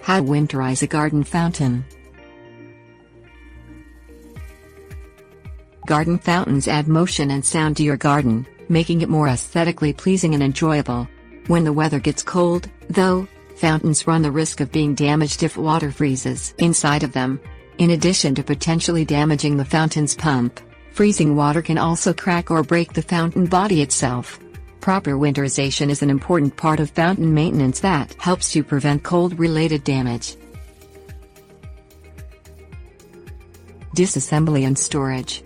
How to winterize a garden fountain. Garden fountains add motion and sound to your garden, making it more aesthetically pleasing and enjoyable. When the weather gets cold, though, fountains run the risk of being damaged if water freezes inside of them. In addition to potentially damaging the fountain's pump, freezing water can also crack or break the fountain body itself. Proper winterization is an important part of fountain maintenance that helps you prevent cold-related damage. Disassembly and storage.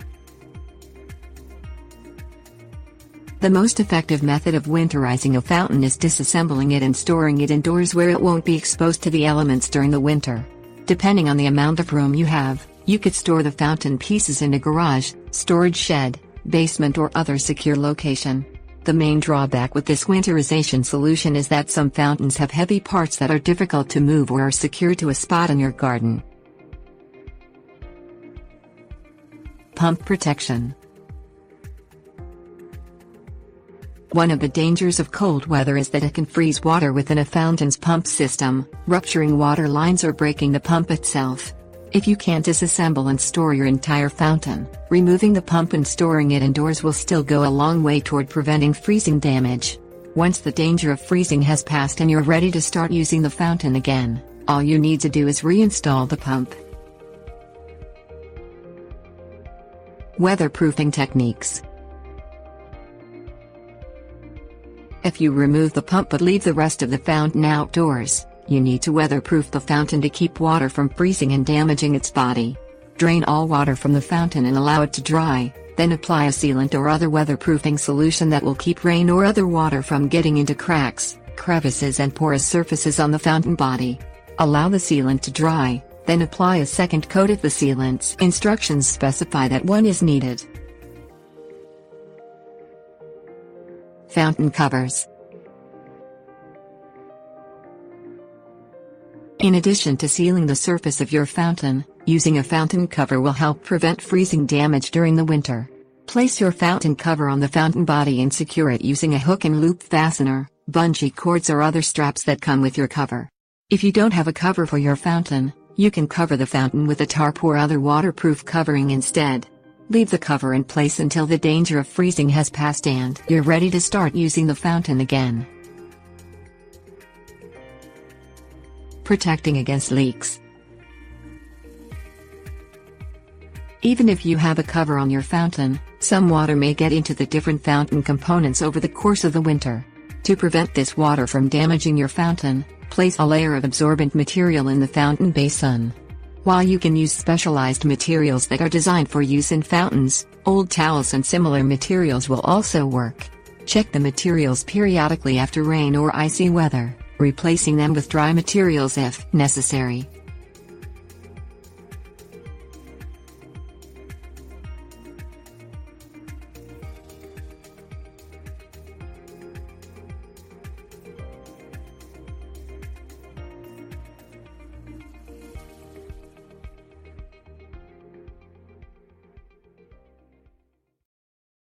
The most effective method of winterizing a fountain is disassembling it and storing it indoors where it won't be exposed to the elements during the winter. Depending on the amount of room you have, you could store the fountain pieces in a garage, storage shed, basement or other secure location. The main drawback with this winterization solution is that some fountains have heavy parts that are difficult to move or are secured to a spot in your garden. Pump protection. One of the dangers of cold weather is that it can freeze water within a fountain's pump system, rupturing water lines or breaking the pump itself. If you can't disassemble and store your entire fountain, removing the pump and storing it indoors will still go a long way toward preventing freezing damage. Once the danger of freezing has passed and you're ready to start using the fountain again, all you need to do is reinstall the pump. Weatherproofing techniques. If you remove the pump but leave the rest of the fountain outdoors, you need to weatherproof the fountain to keep water from freezing and damaging its body. Drain all water from the fountain and allow it to dry, then apply a sealant or other weatherproofing solution that will keep rain or other water from getting into cracks, crevices and porous surfaces on the fountain body. Allow the sealant to dry, then apply a second coat if the sealant's instructions specify that one is needed. Fountain covers. In addition to sealing the surface of your fountain, using a fountain cover will help prevent freezing damage during the winter. Place your fountain cover on the fountain body and secure it using a hook and loop fastener, bungee cords or other straps that come with your cover. If you don't have a cover for your fountain, you can cover the fountain with a tarp or other waterproof covering instead. Leave the cover in place until the danger of freezing has passed and you're ready to start using the fountain again. Protecting against leaks. Even if you have a cover on your fountain, some water may get into the different fountain components over the course of the winter. To prevent this water from damaging your fountain, place a layer of absorbent material in the fountain basin. While you can use specialized materials that are designed for use in fountains, old towels and similar materials will also work. Check the materials periodically after rain or icy weather, replacing them with dry materials if necessary.